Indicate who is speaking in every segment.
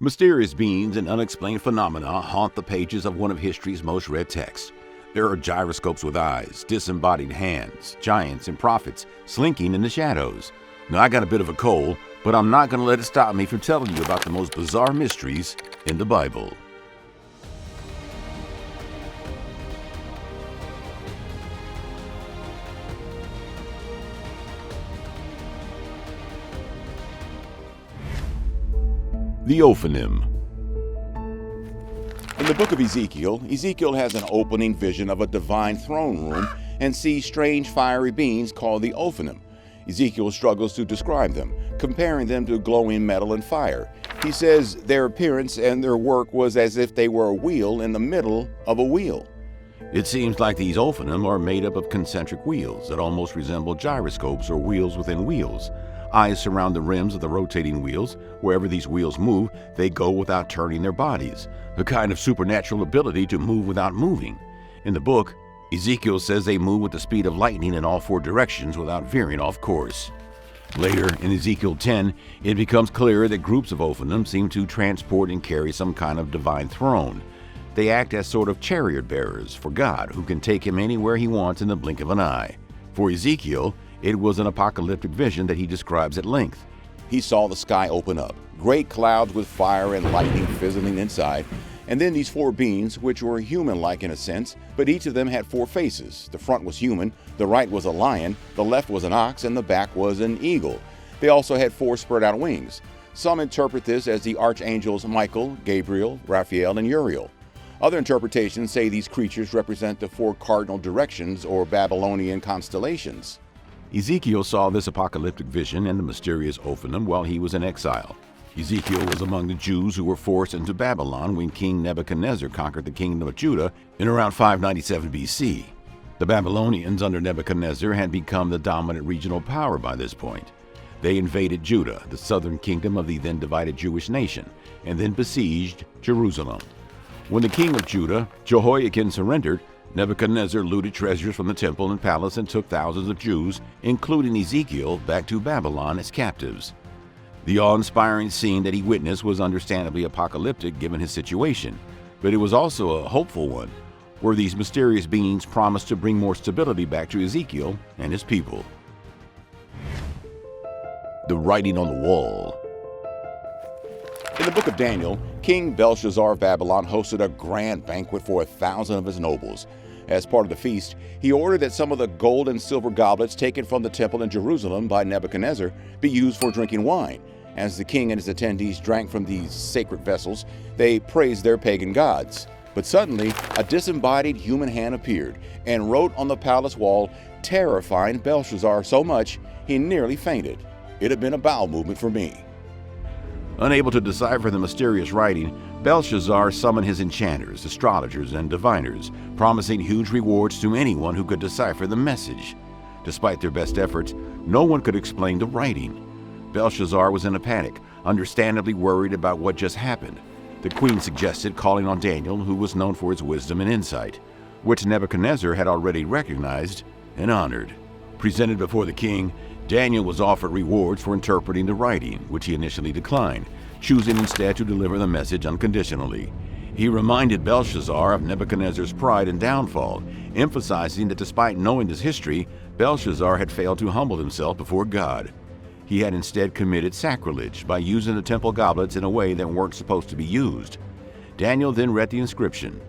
Speaker 1: Mysterious beings and unexplained phenomena haunt the pages of one of history's most read texts. There are gyroscopes with eyes, disembodied hands, giants and prophets slinking in the shadows. Now, I got a bit of a cold, but I'm not going to let it stop me from telling you about the most bizarre mysteries in the Bible. The Nephilim. In the book of Ezekiel, Ezekiel has an opening vision of a divine throne room and sees strange fiery beings called the Nephilim. Ezekiel struggles to describe them, comparing them to glowing metal and fire. He says their appearance and their work was as if they were a wheel in the middle of a wheel. It seems like these Nephilim are made up of concentric wheels that almost resemble gyroscopes or wheels within wheels. Eyes surround the rims of the rotating wheels. Wherever these wheels move, they go without turning their bodies, a kind of supernatural ability to move without moving. In the book, Ezekiel says they move with the speed of lightning in all four directions without veering off course. Later, in Ezekiel 10, it becomes clear that groups of Nephilim seem to transport and carry some kind of divine throne. They act as sort of chariot bearers for God, who can take him anywhere he wants in the blink of an eye. For Ezekiel, it was an apocalyptic vision that he describes at length. He saw the sky open up, great clouds with fire and lightning fizzling inside, and then these four beings, which were human-like in a sense, but each of them had four faces. The front was human, the right was a lion, the left was an ox, and the back was an eagle. They also had four spread-out wings. Some interpret this as the archangels Michael, Gabriel, Raphael, and Uriel. Other interpretations say these creatures represent the four cardinal directions or Babylonian constellations. Ezekiel saw this apocalyptic vision and the mysterious Nephilim while he was in exile. Ezekiel was among the Jews who were forced into Babylon when King Nebuchadnezzar conquered the kingdom of Judah in around 597 BC. The Babylonians under Nebuchadnezzar had become the dominant regional power by this point. They invaded Judah, the southern kingdom of the then divided Jewish nation, and then besieged Jerusalem. When the king of Judah, Jehoiakim, surrendered, Nebuchadnezzar looted treasures from the temple and palace and took thousands of Jews, including Ezekiel, back to Babylon as captives. The awe-inspiring scene that he witnessed was understandably apocalyptic given his situation, but it was also a hopeful one, where these mysterious beings promised to bring more stability back to Ezekiel and his people. The writing on the wall. In the book of Daniel, King Belshazzar of Babylon hosted a grand banquet for 1,000 of his nobles. As part of the feast, he ordered that some of the gold and silver goblets taken from the temple in Jerusalem by Nebuchadnezzar be used for drinking wine. As the king and his attendees drank from these sacred vessels, they praised their pagan gods. But suddenly, a disembodied human hand appeared and wrote on the palace wall, terrifying Belshazzar so much he nearly fainted. It had been a bowel movement for me. Unable to decipher the mysterious writing, Belshazzar summoned his enchanters, astrologers, and diviners, promising huge rewards to anyone who could decipher the message. Despite their best efforts, no one could explain the writing. Belshazzar was in a panic, understandably worried about what just happened. The queen suggested calling on Daniel, who was known for his wisdom and insight, which Nebuchadnezzar had already recognized and honored. Presented before the king, Daniel was offered rewards for interpreting the writing, which he initially declined, choosing instead to deliver the message unconditionally. He reminded Belshazzar of Nebuchadnezzar's pride and downfall, emphasizing that despite knowing his history, Belshazzar had failed to humble himself before God. He had instead committed sacrilege by using the temple goblets in a way that weren't supposed to be used. Daniel then read the inscription,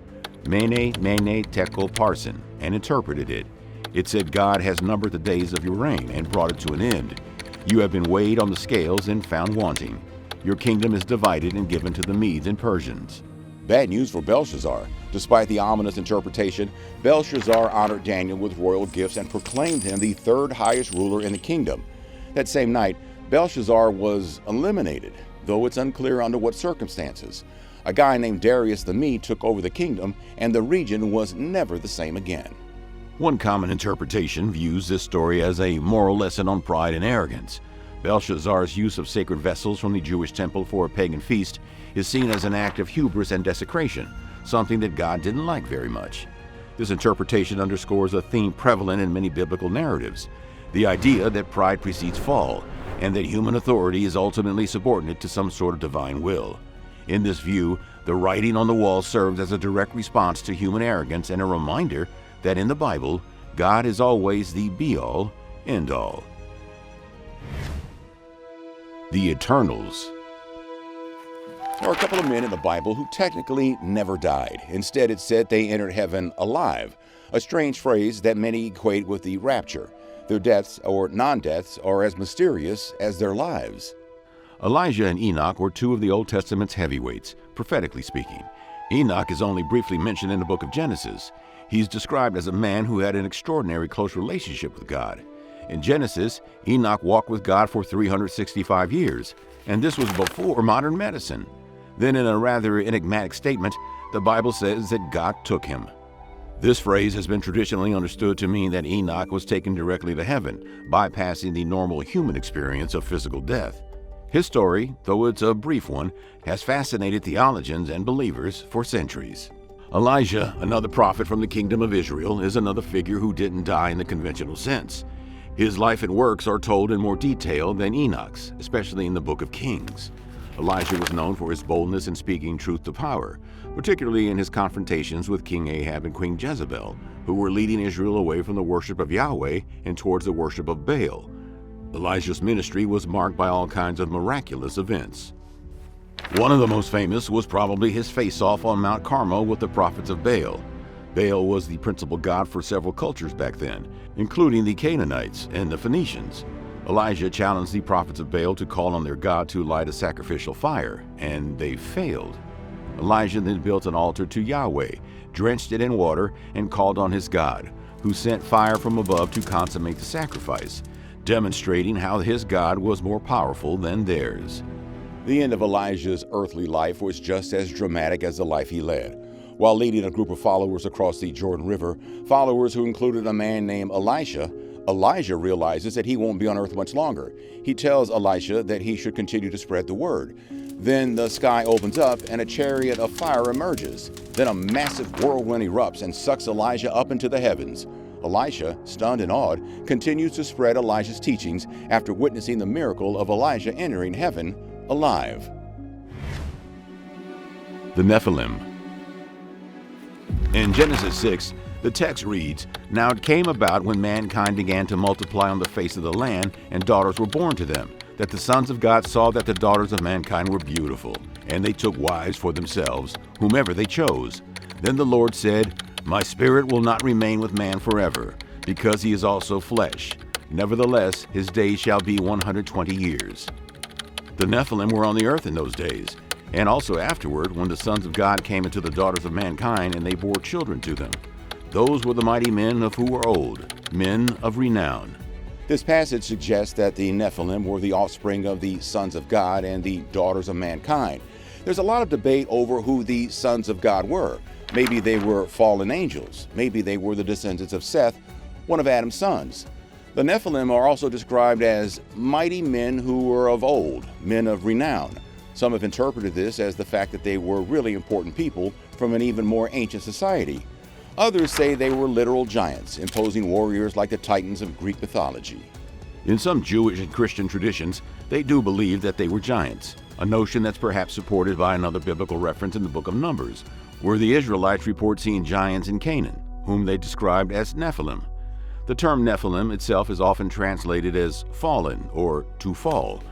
Speaker 1: Mene, Mene, Tekel, Parsin, and interpreted it. It said, God has numbered the days of your reign and brought it to an end. You have been weighed on the scales and found wanting. Your kingdom is divided and given to the Medes and Persians. Bad news for Belshazzar. Despite the ominous interpretation, Belshazzar honored Daniel with royal gifts and proclaimed him the third highest ruler in the kingdom. That same night, Belshazzar was eliminated, though it's unclear under what circumstances. A guy named Darius the Mede took over the kingdom, and the region was never the same again. One common interpretation views this story as a moral lesson on pride and arrogance. Belshazzar's use of sacred vessels from the Jewish temple for a pagan feast is seen as an act of hubris and desecration, something that God didn't like very much. This interpretation underscores a theme prevalent in many biblical narratives, the idea that pride precedes fall, and that human authority is ultimately subordinate to some sort of divine will. In this view, the writing on the wall serves as a direct response to human arrogance and a reminder that in the Bible, God is always the be-all, end-all. The Eternals. There are a couple of men in the Bible who technically never died. Instead, it said they entered heaven alive, a strange phrase that many equate with the rapture. Their deaths or non-deaths are as mysterious as their lives. Elijah and Enoch were two of the Old Testament's heavyweights, prophetically speaking. Enoch is only briefly mentioned in the book of Genesis. He's described as a man who had an extraordinary close relationship with God. In Genesis, Enoch walked with God for 365 years, and this was before modern medicine. Then, in a rather enigmatic statement, the Bible says that God took him. This phrase has been traditionally understood to mean that Enoch was taken directly to heaven, bypassing the normal human experience of physical death. His story, though it's a brief one, has fascinated theologians and believers for centuries. Elijah, another prophet from the kingdom of Israel, is another figure who didn't die in the conventional sense. His life and works are told in more detail than Enoch's, especially in the book of Kings. Elijah was known for his boldness in speaking truth to power, particularly in his confrontations with King Ahab and Queen Jezebel, who were leading Israel away from the worship of Yahweh and towards the worship of Baal. Elijah's ministry was marked by all kinds of miraculous events. One of the most famous was probably his face-off on Mount Carmel with the prophets of Baal. Baal was the principal god for several cultures back then, including the Canaanites and the Phoenicians. Elijah challenged the prophets of Baal to call on their god to light a sacrificial fire, and they failed. Elijah then built an altar to Yahweh, drenched it in water, and called on his God, who sent fire from above to consummate the sacrifice, demonstrating how his God was more powerful than theirs. The end of Elijah's earthly life was just as dramatic as the life he led. While leading a group of followers across the Jordan River, followers who included a man named Elisha, Elijah realizes that he won't be on earth much longer. He tells Elisha that he should continue to spread the word. Then the sky opens up and a chariot of fire emerges. Then a massive whirlwind erupts and sucks Elijah up into the heavens. Elisha, stunned and awed, continues to spread Elijah's teachings after witnessing the miracle of Elijah entering heaven alive. The Nephilim. In Genesis 6, the text reads, "Now it came about when mankind began to multiply on the face of the land, and daughters were born to them, that the sons of God saw that the daughters of mankind were beautiful, and they took wives for themselves, whomever they chose. Then the Lord said, My spirit will not remain with man forever, because he is also flesh. Nevertheless, his days shall be 120 years. The Nephilim were on the earth in those days, and also afterward, when the sons of God came into the daughters of mankind, and they bore children to them. Those were the mighty men of who were old, men of renown." This passage suggests that the Nephilim were the offspring of the sons of God and the daughters of mankind. There's a lot of debate over who the sons of God were. Maybe they were fallen angels. Maybe they were the descendants of Seth, one of Adam's sons. The Nephilim are also described as mighty men who were of old, men of renown. Some have interpreted this as the fact that they were really important people from an even more ancient society. Others say they were literal giants, imposing warriors like the Titans of Greek mythology. In some Jewish and Christian traditions, they do believe that they were giants, a notion that's perhaps supported by another biblical reference in the book of Numbers, where the Israelites report seeing giants in Canaan, whom they described as Nephilim. The term Nephilim itself is often translated as fallen or to fall,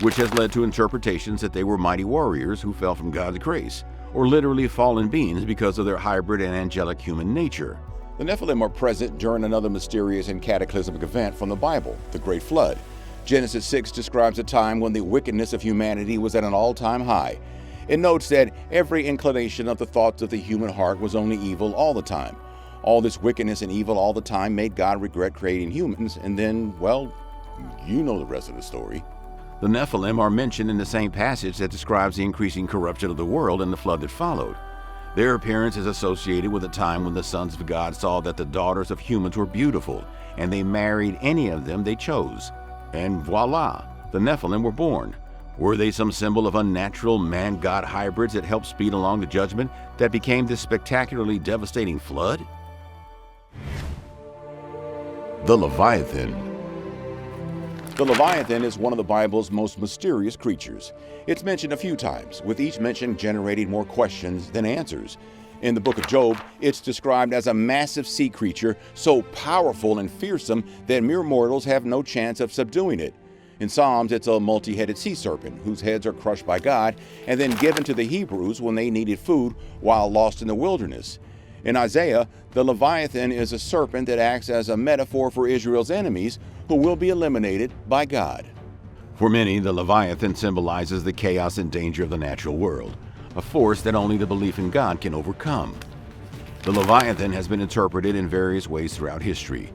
Speaker 1: which has led to interpretations that they were mighty warriors who fell from God's grace, or literally fallen beings because of their hybrid and angelic human nature. The Nephilim are present during another mysterious and cataclysmic event from the Bible, the Great Flood. Genesis 6 describes a time when the wickedness of humanity was at an all-time high. It notes that every inclination of the thoughts of the human heart was only evil all the time. All this wickedness and evil all the time made God regret creating humans, and then, well, you know the rest of the story. The Nephilim are mentioned in the same passage that describes the increasing corruption of the world and the flood that followed. Their appearance is associated with a time when the sons of God saw that the daughters of humans were beautiful, and they married any of them they chose. And voila, the Nephilim were born. Were they some symbol of unnatural man-god hybrids that helped speed along the judgment that became this spectacularly devastating flood? The Leviathan. The Leviathan is one of the Bible's most mysterious creatures. It's mentioned a few times, with each mention generating more questions than answers. In the book of Job, it's described as a massive sea creature so powerful and fearsome that mere mortals have no chance of subduing it. In Psalms, it's a multi-headed sea serpent whose heads are crushed by God and then given to the Hebrews when they needed food while lost in the wilderness. In Isaiah, the Leviathan is a serpent that acts as a metaphor for Israel's enemies who will be eliminated by God. For many, the Leviathan symbolizes the chaos and danger of the natural world, a force that only the belief in God can overcome. The Leviathan has been interpreted in various ways throughout history.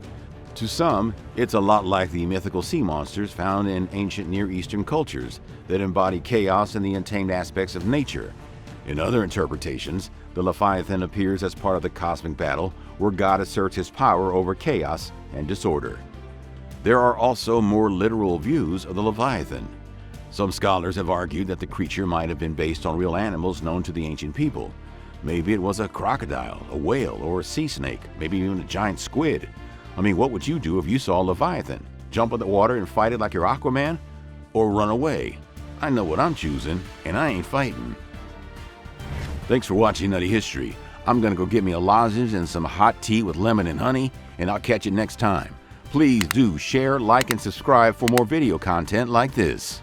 Speaker 1: To some, it's a lot like the mythical sea monsters found in ancient Near Eastern cultures that embody chaos and the untamed aspects of nature. In other interpretations, the Leviathan appears as part of the cosmic battle where God asserts his power over chaos and disorder. There are also more literal views of the Leviathan. Some scholars have argued that the creature might have been based on real animals known to the ancient people. Maybe it was a crocodile, a whale, or a sea snake, maybe even a giant squid. I mean, what would you do if you saw a Leviathan? Jump in the water and fight it like you're Aquaman? Or run away? I know what I'm choosing, and I ain't fighting. Thanks for watching Nutty History. I'm gonna go get me a lozenge and some hot tea with lemon and honey, and I'll catch you next time. Please do share, like, and subscribe for more video content like this.